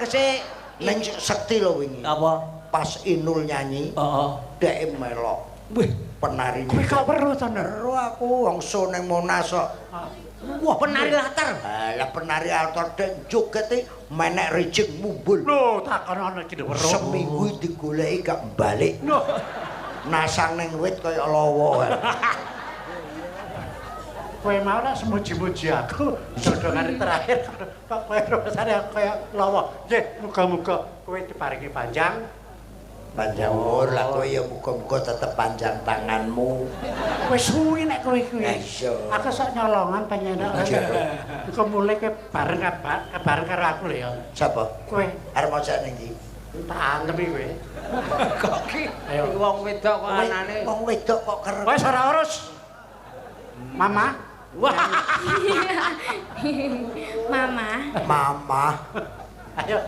tegese ning sekti lho wingi. Apa? Pas Inul nyanyi, dhek melok. Wih, penari. Kowe kok weruh to, Nek? Weruh aku wong so ning Monas kok. wah penari latar. Lah penari latar dhek jogete menek rijing mumbul. Lho, takon ana iki weruh. Seminggu digoleki gak balik. Lho, Nasang ning wit kaya lawa. kowe mau nek semuji-muji aku dodongane terakhir kok kowe rasane kaya lawa. Nggih, muga-muga kowe diparingi panjang. Panjang umur lah kowe ya muga-muga tetep panjang tanganmu. Wis suwi nek kowe kuwi. Iya. Aku sok nyolongan pengen nek. Iku mulai kowe bareng karo aku lho ya. Sapa? Kowe Arep maca ning ndi? tak anggep iki kowe. Kok ki wong wedok kok anane. Wong wedok kok kerep. Wis ora urus. Mama. Wah, Mama. Mama. Ayo